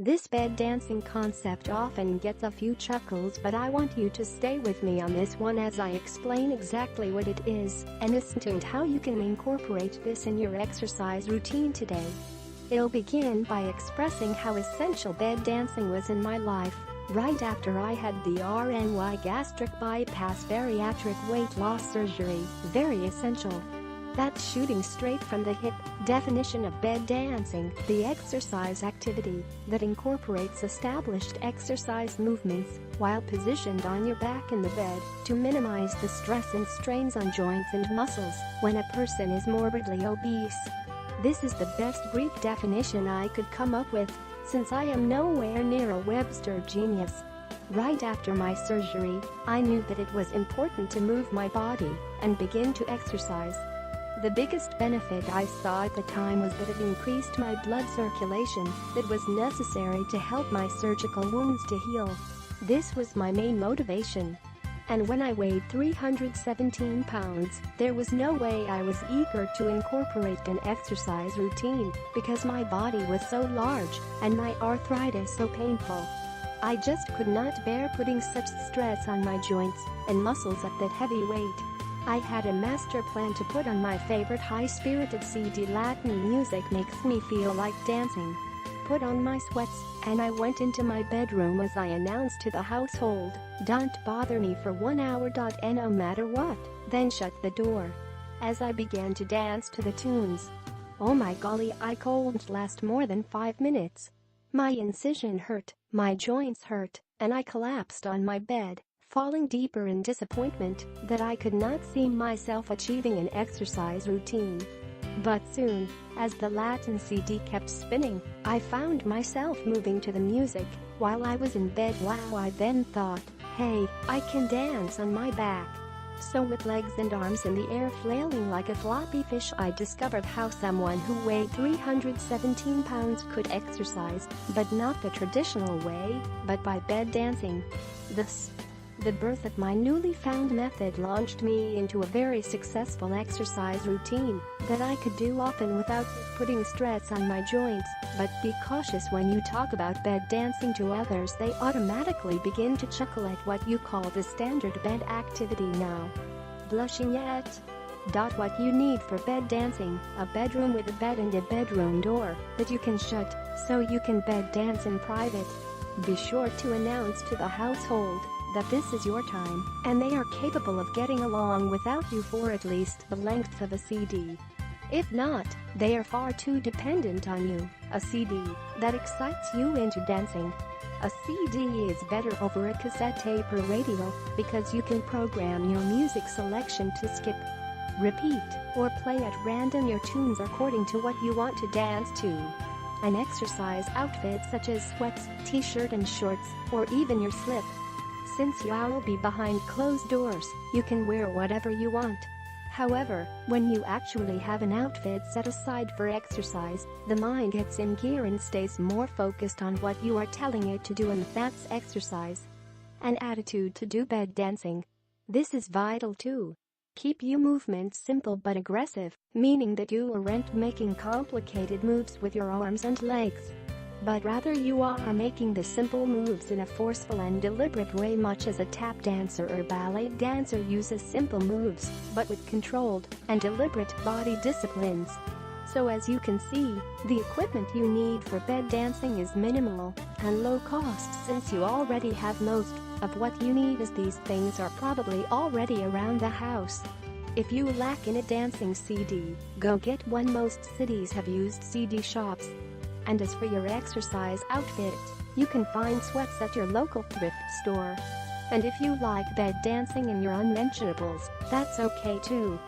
This bed dancing concept often gets a few chuckles, but I want you to stay with me on this one as I explain exactly what it is and how you can incorporate this in your exercise routine today. It'll begin by expressing how essential bed dancing was in my life right after I had the RNY gastric bypass bariatric weight loss surgery. Very essential. That's shooting straight from the hip. Definition of bed dancing: the exercise activity that incorporates established exercise movements while positioned on your back in the bed to minimize the stress and strains on joints and muscles when a person is morbidly obese. This is the best Greek definition I could come up with, since I am nowhere near a Webster genius. Right after my surgery, I knew that it was important to move my body and begin to exercise. The biggest benefit I saw at the time was that it increased my blood circulation that was necessary to help my surgical wounds to heal. This was my main motivation. And when I weighed 317 pounds, there was no way I was eager to incorporate an exercise routine because my body was so large and my arthritis so painful. I just could not bear putting such stress on my joints and muscles at that heavy weight. I had a master plan to put on my favorite high-spirited CD. Latin music makes me feel like dancing. Put on my sweats, and I went into my bedroom as I announced to the household, "Don't bother me for 1 hour. No matter what," then shut the door. As I began to dance to the tunes, oh my golly, I couldn't last more than 5 minutes. My incision hurt, my joints hurt, and I collapsed on my bed, falling deeper in disappointment that I could not see myself achieving an exercise routine. But soon, as the Latin CD kept spinning, I found myself moving to the music while I was in bed. Wow, I then thought, hey, I can dance on my back. So with legs and arms in the air flailing like a floppy fish, I discovered how someone who weighed 317 pounds could exercise, but not the traditional way, but by bed dancing. The birth of my newly found method launched me into a very successful exercise routine that I could do often without putting stress on my joints. But be cautious when you talk about bed dancing to others. They automatically begin to chuckle at what you call the standard bed activity now. Blushing yet? What you need for bed dancing: a bedroom with a bed and a bedroom door that you can shut so you can bed dance in private. Be sure to announce to the household that this is your time, and they are capable of getting along without you for at least the length of a CD. If not, they are far too dependent on you. A CD that excites you into dancing. A CD is better over a cassette tape or radio because you can program your music selection to skip, repeat, or play at random your tunes according to what you want to dance to. An exercise outfit such as sweats, t-shirt and shorts, or even your slip. Since you'll be behind closed doors, you can wear whatever you want. However, when you actually have an outfit set aside for exercise, the mind gets in gear and stays more focused on what you are telling it to do, and that's exercise. An attitude to do bed dancing. This is vital too. Keep your movements simple but aggressive, meaning that you aren't making complicated moves with your arms and legs, but rather you are making the simple moves in a forceful and deliberate way, much as a tap dancer or ballet dancer uses simple moves, but with controlled and deliberate body disciplines. So as you can see, the equipment you need for bed dancing is minimal and low cost, since you already have most of what you need, as these things are probably already around the house. If you lack in a dancing CD, go get one. Most cities have used CD shops. And as for your exercise outfit, you can find sweats at your local thrift store. And if you like bed dancing in your unmentionables, that's okay too.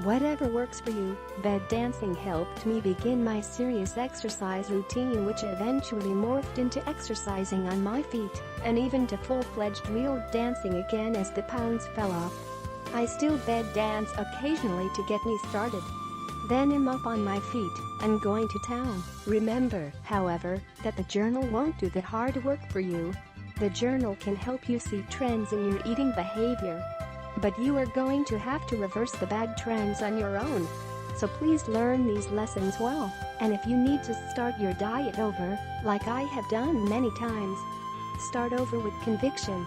Whatever works for you. Bed dancing helped me begin my serious exercise routine, which eventually morphed into exercising on my feet, and even to full-fledged real dancing again as the pounds fell off. I still bed dance occasionally to get me started. Then I'm up on my feet and going to town. Remember, however, that the journal won't do the hard work for you. The journal can help you see trends in your eating behavior, but you are going to have to reverse the bad trends on your own. So please learn these lessons well. And if you need to start your diet over, like I have done many times, start over with conviction.